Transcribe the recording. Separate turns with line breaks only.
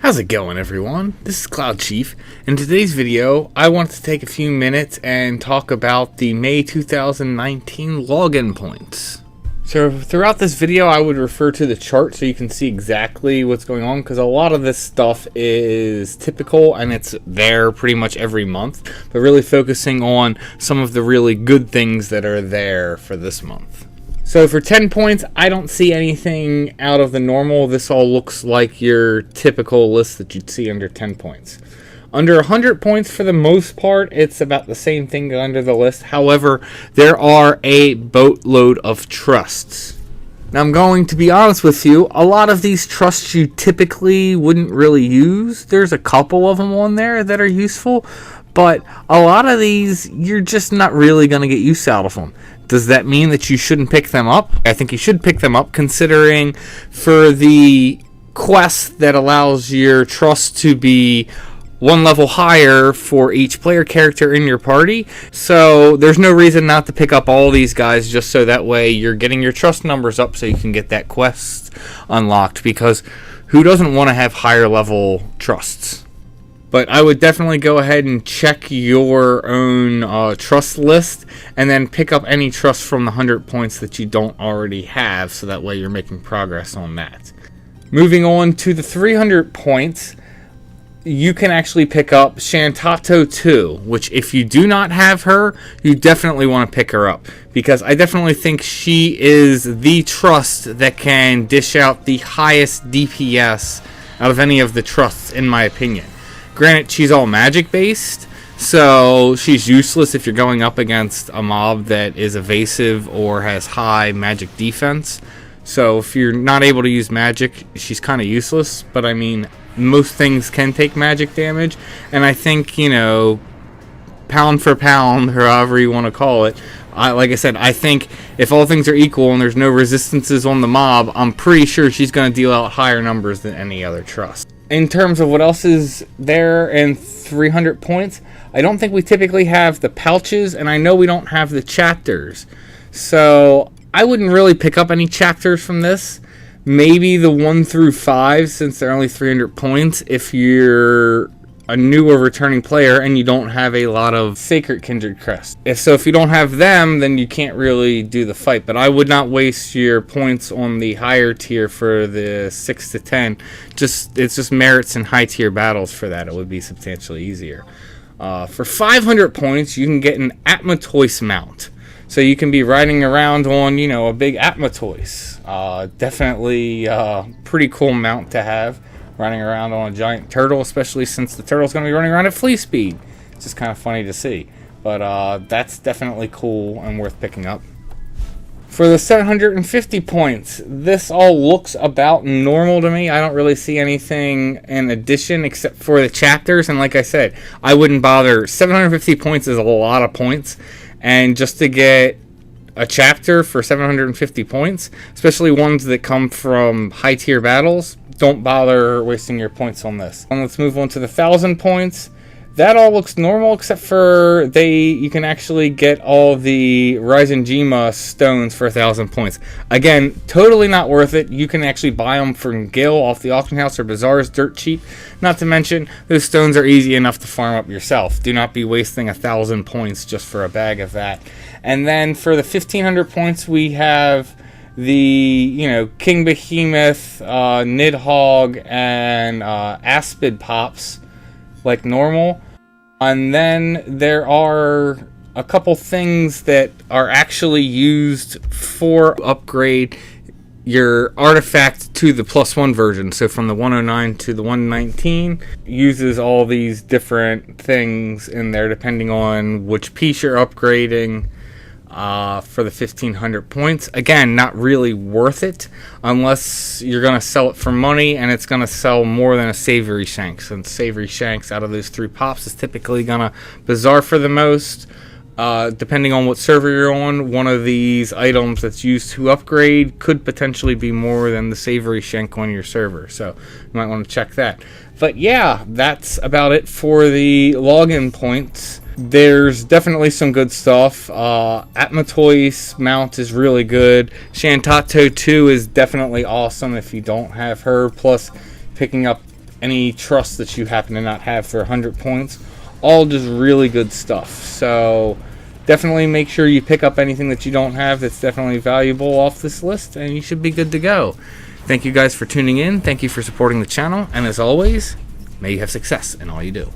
How's it going, everyone? This is Cloud Chief. In today's video, I want to take a few minutes and talk about the May 2019 login points. So throughout this video, I would refer to the chart so you can see exactly what's going on, because a lot of this stuff is typical and it's there pretty much every month, but really focusing on some of the really good things that are there for this month. So for 10 points, I don't see anything out of the normal. This all looks like your typical list that you'd see under 10 points. Under 100 points, for the most part, it's about the same thing under the list. However, there are a boatload of trusts. Now, I'm going to be honest with you, a lot of these trusts you typically wouldn't really use. There's a couple of them on there that are useful, but a lot of these, you're just not really going to get use out of them. Does that mean that you shouldn't pick them up? I think you should pick them up, considering for the quest that allows your trust to be one level higher for each player character in your party. So there's no reason not to pick up all these guys, just so that way you're getting your trust numbers up so you can get that quest unlocked, because who doesn't want to have higher level trusts? But I would definitely go ahead and check your own trust list and then pick up any trust from the 100 points that you don't already have, so that way you're making progress on that. Moving on to the 300 points, you can actually pick up Shantotto 2, which if you do not have her, you definitely want to pick her up, because I definitely think she is the trust that can dish out the highest DPS out of any of the trusts, in my opinion. Granted, she's all magic based, so she's useless if you're going up against a mob that is evasive or has high magic defense. So if you're not able to use magic, she's kind of useless. But I mean, most things can take magic damage, and I think, you know, pound for pound, or however you want to call it, like I said, I think if all things are equal and there's no resistances on the mob, I'm pretty sure she's going to deal out higher numbers than any other trust. In terms of what else is there in 300 points, I don't think we typically have the pouches, and I know we don't have the chapters. So I wouldn't really pick up any chapters from this. Maybe the 1 through 5, since they're only 300 points, if you're a new or returning player and you don't have a lot of Sacred Kindred crests. If you don't have them, then you can't really do the fight. But I would not waste your points on the higher tier for the 6 to 10. It's just merits in high tier battles for that. It would be substantially easier. For 500 points, you can get an adamantoise mount. So you can be riding around on, you know, a big adamantoise. Definitely pretty cool mount to have. Running around on a giant turtle, especially since the turtle's going to be running around at flea speed. It's just kind of funny to see. But that's definitely cool and worth picking up. For the 750 points, this all looks about normal to me. I don't really see anything in addition except for the chapters. And like I said, I wouldn't bother. 750 points is a lot of points. And just to get a chapter for 750 points, especially ones that come from high tier battles, don't bother wasting your points on this. And let's move on to the 1,000 points. That all looks normal, except for you can actually get all the Ryzenjima stones for 1,000 points. Again, totally not worth it. You can actually buy them from Gil off the auction house or bazaars dirt cheap. Not to mention, those stones are easy enough to farm up yourself. Do not be wasting 1,000 points just for a bag of that. And then for the 1,500 points, we have the, you know, King Behemoth, Nidhogg, and Aspid pops like normal. And then there are a couple things that are actually used for upgrade your artifact to the +1 version. So from the 109 to the 119, uses all these different things in there depending on which piece you're upgrading. For the 1,500 points. Again, not really worth it unless you're going to sell it for money, and it's going to sell more than a Savory Shanks. And Savory Shanks out of those 3 pops is typically going to bazaar for the most. Depending on what server you're on, one of these items that's used to upgrade could potentially be more than the Savory Shank on your server. So you might want to check that. But yeah, that's about it for the login points. There's definitely some good stuff. adamantoise mount is really good. Shantotto 2 is definitely awesome if you don't have her. Plus, picking up any trust that you happen to not have for 100 points. All just really good stuff. So definitely make sure you pick up anything that you don't have that's definitely valuable off this list, and you should be good to go. Thank you guys for tuning in. Thank you for supporting the channel. And as always, may you have success in all you do.